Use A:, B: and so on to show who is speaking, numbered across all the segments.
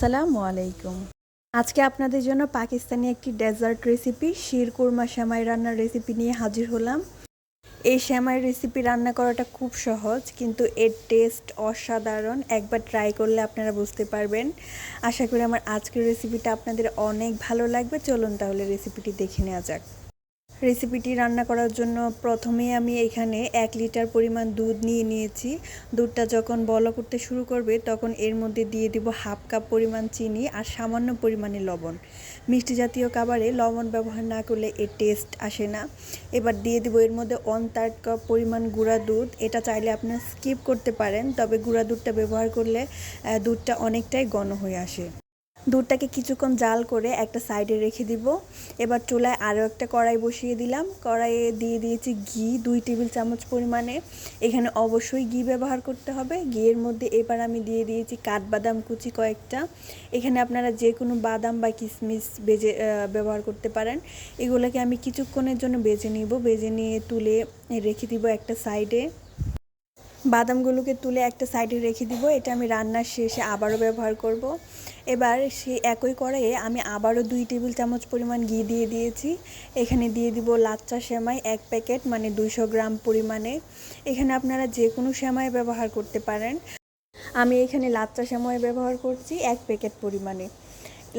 A: আসসালামু আলাইকুম। আজকে আপনাদের জন্য পাকিস্তানি একটি ডেজার্ট রেসিপি শির কুরমা সেমাই রান্নার রেসিপি নিয়ে হাজির হলাম। এই সেমাই রেসিপি রান্না করাটা খুব সহজ, কিন্তু এর টেস্ট অসাধারণ। একবার ট্রাই করলে আপনারা বুঝতে পারবেন। আশা করি আমার আজকের রেসিপিটা আপনাদের অনেক ভালো লাগবে। চলুন তাহলে রেসিপিটি দেখে নেওয়া যাক। রেসিপিটি রান্না করার জন্য প্রথমে আমি এখানে 1 লিটার পরিমাণ দুধ নিয়ে নিয়েছি। দুধটা যখন বলক উঠতে শুরু করবে তখন এর মধ্যে দিয়ে দিব হাফ কাপ পরিমাণ চিনি আর সামান্য পরিমাণে লবণ। মিষ্টি জাতীয় খাবারে লবণ ব্যবহার না করলে এর টেস্ট আসে না। এবার দিয়ে দিব এর মধ্যে 1/3 কাপ পরিমাণ গুঁড়া দুধ। এটা চাইলে আপনারা স্কিপ করতে পারেন, তবে গুঁড়া দুধটা ব্যবহার করলে দুধটা অনেকটাই ঘন হয়ে আসে। দুধটাকে কিছুক্ষণ জাল করে একটা সাইডে রেখে দিব। এবার চুলায় আরও একটা কড়াই বসিয়ে দিলাম। কড়াইয়ে দিয়ে দিয়েছি ঘি 2 টেবিল চামচ পরিমাণে। এখানে অবশ্যই ঘি ব্যবহার করতে হবে। ঘিয়ের মধ্যে এবার আমি দিয়ে দিয়েছি কাঠবাদাম কুচি কয়েকটা। এখানে আপনারা যে কোনো বাদাম বা কিশমিশ ব্যবহার করতে পারেন। এগুলোকে আমি কিছুক্ষণের জন্য ভেজে নিব। ভেজে নিয়ে তুলে রেখে দিব একটা সাইডে। বাদামগুলোকে তুলে একটা সাইডে রেখে দিব। এটা আমি রান্নার শেষে আবারও ব্যবহার করব। এবার সেই একই কড়াইয়ে আমি আবারও 2 টেবিল চামচ পরিমাণ ঘি দিয়ে দিয়েছি। এখানে দিয়ে দিব লাচ্চা সেমাই 1 প্যাকেট, মানে 200 গ্রাম পরিমাণে। এখানে আপনারা যে কোনো সেমাই ব্যবহার করতে পারেন। আমি এখানে লাচ্চা সেমাই ব্যবহার করছি 1 প্যাকেট পরিমাণে।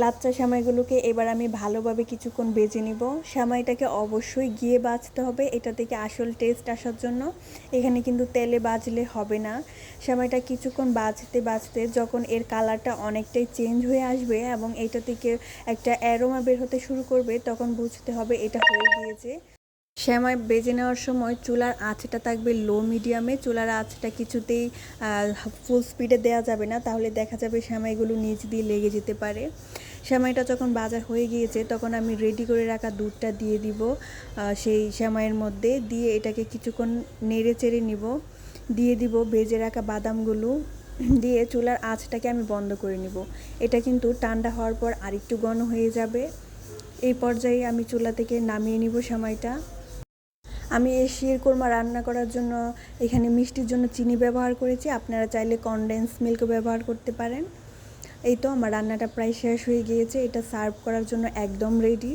A: লাচ্চা সেমাইগুলোকে এবার আমি ভালোভাবে কিছুক্ষণ ভেজে নিব। সেমাইটাকে অবশ্যই ঘিয়ে ভাজতে হবে, এটা থেকে আসল টেস্ট আসার জন্য। এখানে কিন্তু তেলে ভাজলে হবে না। সেমাইটা কিছুক্ষণ ভাজতে যখন এর কালারটা অনেকটাই চেঞ্জ হয়ে আসবে এবং এটা থেকে একটা অ্যারোমা বের হতে শুরু করবে, তখন বুঝতে হবে এটা হয়ে গিয়েছে। সেমাই ভেজে নেওয়ার সময় চুলার আঁচটা থাকবে লো মিডিয়ামে। চুলার আঁচটা কিছুতেই ফুল স্পিডে দেওয়া যাবে না, তাহলে দেখা যাবে সেমাইগুলো নিচ দিয়ে লেগে যেতে পারে। সেমাইটা যখন ভাজা হয়ে গিয়েছে তখন আমি রেডি করে রাখা দুধটা দিয়ে দিব সেই সেমাইয়ের মধ্যে। দিয়ে এটাকে কিছুক্ষণ নেড়ে চেড়ে নিব। দিয়ে দিব ভেজে রাখা বাদামগুলো। দিয়ে চুলার আঁচটাকে আমি বন্ধ করে নিব। এটা কিন্তু ঠান্ডা হওয়ার পর আরেকটু ঘন হয়ে যাবে। এই পর্যায়ে আমি চুলা থেকে নামিয়ে নিব সেমাইটা। আমি এই শির কুরমা রান্না করার জন্য এখানে মিষ্টির জন্য চিনি ব্যবহার করেছি। আপনারা চাইলে কনডেন্স মিল্কও ব্যবহার করতে পারেন। এই তো আমার রান্নাটা প্রায় শেষ হয়ে গিয়েছে। এটা সার্ভ করার জন্য একদম রেডি।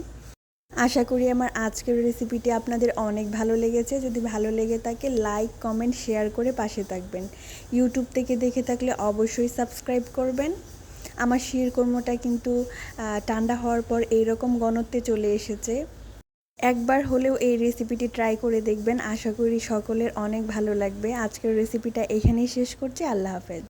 A: আশা করি আমার আজকের রেসিপিটি আপনাদের অনেক ভালো লেগেছে। যদি ভালো লেগে থাকে লাইক, কমেন্ট, শেয়ার করে পাশে থাকবেন। ইউটিউব থেকে দেখে থাকলে অবশ্যই সাবস্ক্রাইব করবেন। আমার শির কুরমাটা কিন্তু ঠান্ডা হওয়ার পর এইরকম ঘনত্বে চলে এসেছে। একবার হলেও এই রেসিপিটি ট্রাই করে দেখবেন। আশা করি সকলের অনেক ভালো লাগবে। আজকের রেসিপিটা এখানেই শেষ করছি। আল্লাহ হাফেজ।